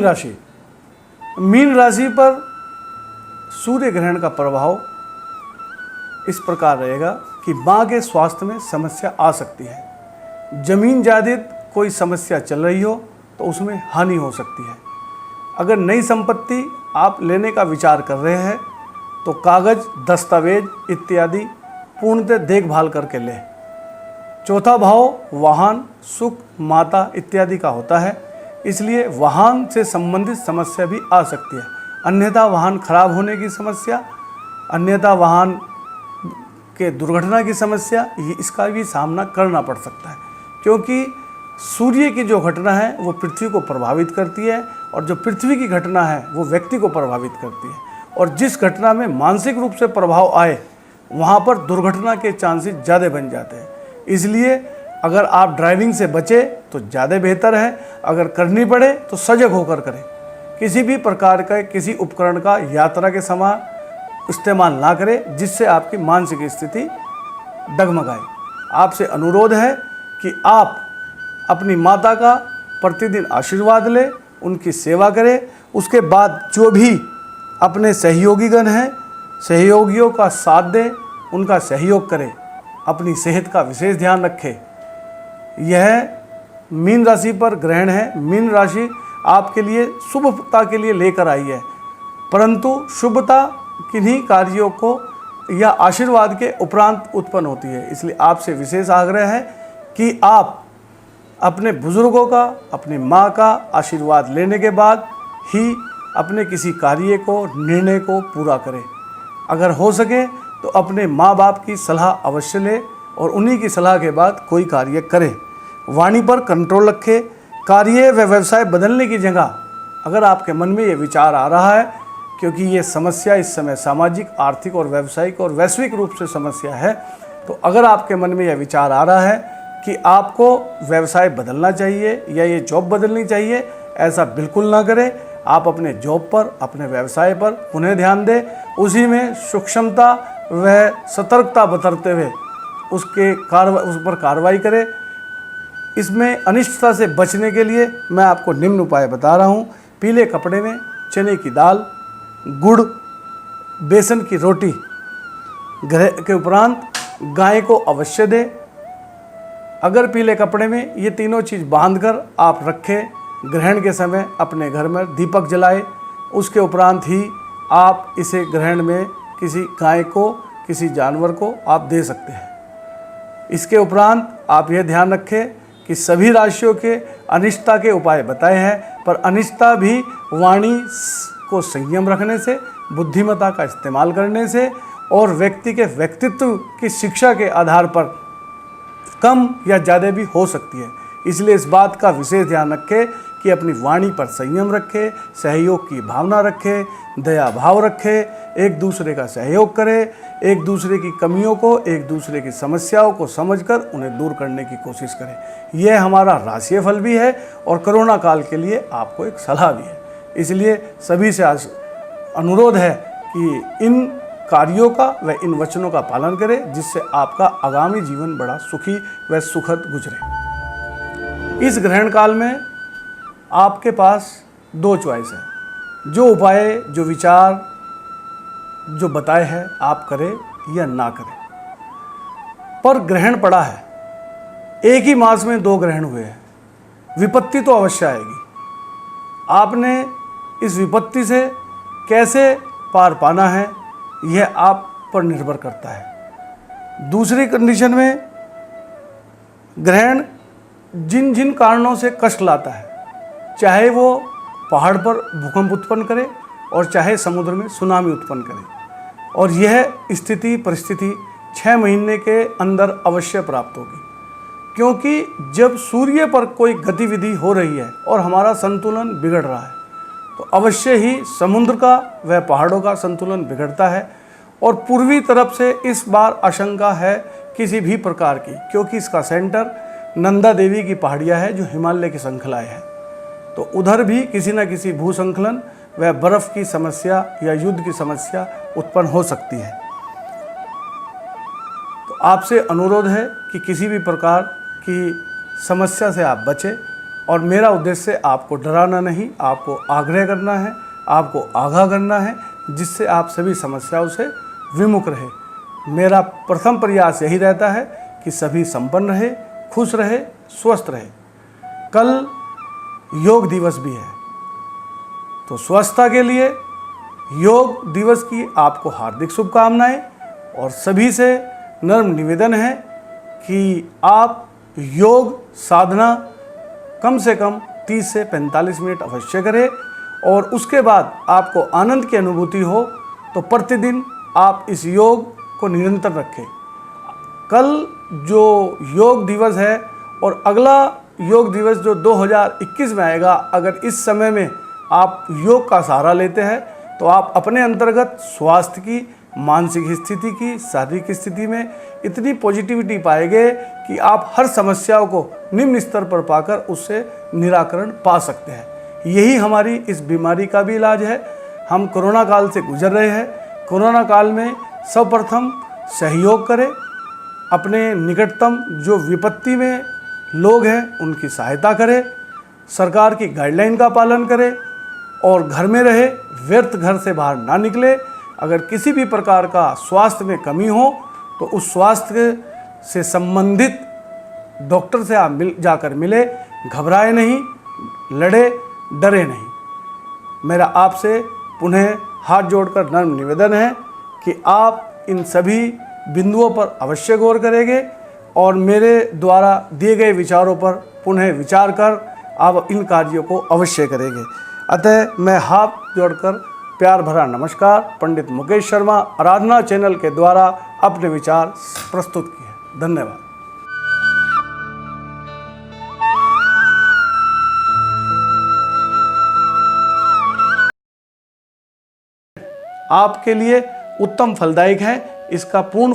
राशि। मीन राशि पर सूर्य ग्रहण का प्रभाव इस प्रकार रहेगा कि माँ के स्वास्थ्य में समस्या आ सकती है। जमीन जायदाद कोई समस्या चल रही हो तो उसमें हानि हो सकती है। अगर नई संपत्ति आप लेने का विचार कर रहे हैं तो कागज, दस्तावेज इत्यादि पूर्णतः देखभाल करके लें। चौथा भाव वाहन, सुख, माता इत्यादि का होता है, इसलिए वाहन से संबंधित समस्या भी आ सकती है। अन्यथा वाहन खराब होने की समस्या, अन्यथा वाहन के दुर्घटना की समस्या, इसका भी सामना करना पड़ सकता है, क्योंकि सूर्य की जो घटना है वो पृथ्वी को प्रभावित करती है और जो पृथ्वी की घटना है वो व्यक्ति को प्रभावित करती है। और जिस घटना में मानसिक रूप से प्रभाव आए वहाँ पर दुर्घटना के चांसेस ज़्यादा बन जाते हैं। इसलिए अगर आप ड्राइविंग से बचे तो ज़्यादा बेहतर है, अगर करनी पड़े तो सजग होकर करें। किसी भी प्रकार का किसी उपकरण का यात्रा के समय इस्तेमाल ना करें जिससे आपकी मानसिक स्थिति डगमगाए। आपसे अनुरोध है कि आप अपनी माता का प्रतिदिन आशीर्वाद लें, उनकी सेवा करें। उसके बाद जो भी अपने सहयोगीगण हैं, सहयोगियों का साथ दें, उनका सहयोग करें। अपनी सेहत का विशेष ध्यान रखें। यह मीन राशि पर ग्रहण है। मीन राशि आपके लिए शुभता के लिए लेकर आई है, परंतु शुभता किन्हीं कार्यों को या आशीर्वाद के उपरांत उत्पन्न होती है। इसलिए आपसे विशेष आग्रह है कि आप अपने बुजुर्गों का, अपनी माँ का आशीर्वाद लेने के बाद ही अपने किसी कार्य को, निर्णय को पूरा करें। अगर हो सके तो अपने माँ बाप की सलाह अवश्य लें और उन्हीं की सलाह के बाद कोई कार्य करें। वाणी पर कंट्रोल रखें। कार्य व व्यवसाय बदलने की जगह अगर आपके मन में ये विचार आ रहा है, क्योंकि ये समस्या इस समय सामाजिक, आर्थिक और व्यावसायिक और वैश्विक रूप से समस्या है, तो अगर आपके मन में यह विचार आ रहा है कि आपको व्यवसाय बदलना चाहिए या ये जॉब बदलनी चाहिए, ऐसा बिल्कुल ना करें। आप अपने जॉब पर, अपने व्यवसाय पर पुनः ध्यान दें। उसी में सूक्ष्मता व सतर्कता बरतते हुए उस पर कार्रवाई करें। इसमें अनिष्टता से बचने के लिए मैं आपको निम्न उपाय बता रहा हूँ। पीले कपड़े में चने की दाल, गुड़, बेसन की रोटी ग्रह के उपरांत गाय को अवश्य दें। अगर पीले कपड़े में ये तीनों चीज़ बांधकर आप रखें, ग्रहण के समय अपने घर में दीपक जलाए, उसके उपरांत ही आप इसे ग्रहण में किसी गाय को, किसी जानवर को आप दे सकते हैं। इसके उपरांत आप यह ध्यान रखें कि सभी राशियों के अनिष्टता के उपाय बताए हैं, पर अनिष्टता भी वाणी को संयम रखने से, बुद्धिमत्ता का इस्तेमाल करने से और व्यक्ति के व्यक्तित्व की शिक्षा के आधार पर कम या ज़्यादा भी हो सकती है। इसलिए इस बात का विशेष ध्यान रखें कि अपनी वाणी पर संयम रखें, सहयोग की भावना रखें, दया भाव रखें, एक दूसरे का सहयोग करें, एक दूसरे की कमियों को, एक दूसरे की समस्याओं को समझकर उन्हें दूर करने की कोशिश करें। यह हमारा राशिय फल भी है और कोरोना काल के लिए आपको एक सलाह भी है। इसलिए सभी से अनुरोध है कि इन कार्यों का व इन वचनों का पालन करें, जिससे आपका आगामी जीवन बड़ा सुखी व सुखद गुजरे। इस ग्रहण काल में आपके पास दो चॉइस है। जो उपाय, जो विचार, जो बताए हैं आप करें या ना करें। पर ग्रहण पड़ा है, एक ही मास में 2 ग्रहण हुए हैं, विपत्ति तो अवश्य आएगी। आपने इस विपत्ति से कैसे पार पाना है यह आप पर निर्भर करता है। दूसरी कंडीशन में ग्रहण जिन जिन कारणों से कष्ट लाता है, चाहे वो पहाड़ पर भूकंप उत्पन्न करे और चाहे समुद्र में सुनामी उत्पन्न करे, और यह स्थिति परिस्थिति 6 महीने के अंदर अवश्य प्राप्त होगी। क्योंकि जब सूर्य पर कोई गतिविधि हो रही है और हमारा संतुलन बिगड़ रहा है तो अवश्य ही समुद्र का व पहाड़ों का संतुलन बिगड़ता है। और पूर्वी तरफ से इस बार आशंका है किसी भी प्रकार की, क्योंकि इसका सेंटर नंदा देवी की पहाड़ियाँ है जो हिमालय की श्रृंखलाएँ हैं, तो उधर भी किसी न किसी भूसंकलन व बर्फ़ की समस्या या युद्ध की समस्या उत्पन्न हो सकती है। तो आपसे अनुरोध है कि किसी भी प्रकार की समस्या से आप बचें, और मेरा उद्देश्य आपको डराना नहीं, आपको आग्रह करना है, आपको आगाह करना है, जिससे आप सभी समस्याओं से विमुख रहे। मेरा प्रथम प्रयास यही रहता है कि सभी संपन्न रहे, खुश रहे, स्वस्थ रहे। कल योग दिवस भी है, तो स्वस्थता के लिए योग दिवस की आपको हार्दिक शुभकामनाएं। और सभी से नम्र निवेदन है कि आप योग साधना कम से कम 30 से 45 मिनट अवश्य करें, और उसके बाद आपको आनंद की अनुभूति हो तो प्रतिदिन आप इस योग को निरंतर रखें। कल जो योग दिवस है और अगला योग दिवस जो 2021 में आएगा, अगर इस समय में आप योग का सहारा लेते हैं तो आप अपने अंतर्गत स्वास्थ्य की, मानसिक स्थिति की, शारीरिक स्थिति में इतनी पॉजिटिविटी पाएंगे कि आप हर समस्याओं को निम्न स्तर पर पाकर उससे निराकरण पा सकते हैं। यही हमारी इस बीमारी का भी इलाज है। हम कोरोना काल से गुजर रहे हैं। कोरोना काल में सर्वप्रथम सहयोग करें, अपने निकटतम जो विपत्ति में लोग हैं उनकी सहायता करें, सरकार की गाइडलाइन का पालन करें और घर में रहे, व्यर्थ घर से बाहर ना निकले। अगर किसी भी प्रकार का स्वास्थ्य में कमी हो तो उस स्वास्थ्य से संबंधित डॉक्टर से आप जाकर मिले, घबराए नहीं, लड़े, डरे नहीं। मेरा आपसे पुनः हाथ जोड़कर नम्र निवेदन है कि आप इन सभी बिंदुओं पर अवश्य गौर करेंगे और मेरे द्वारा दिए गए विचारों पर पुनः विचार कर आप इन कार्यों को अवश्य करेंगे। अतः मैं हाथ जोड़कर प्यार भरा नमस्कार पंडित मुकेश शर्मा आराधना चैनल के द्वारा अपने विचार प्रस्तुत किए। धन्यवाद। आपके लिए उत्तम फलदायक है। इसका पूर्ण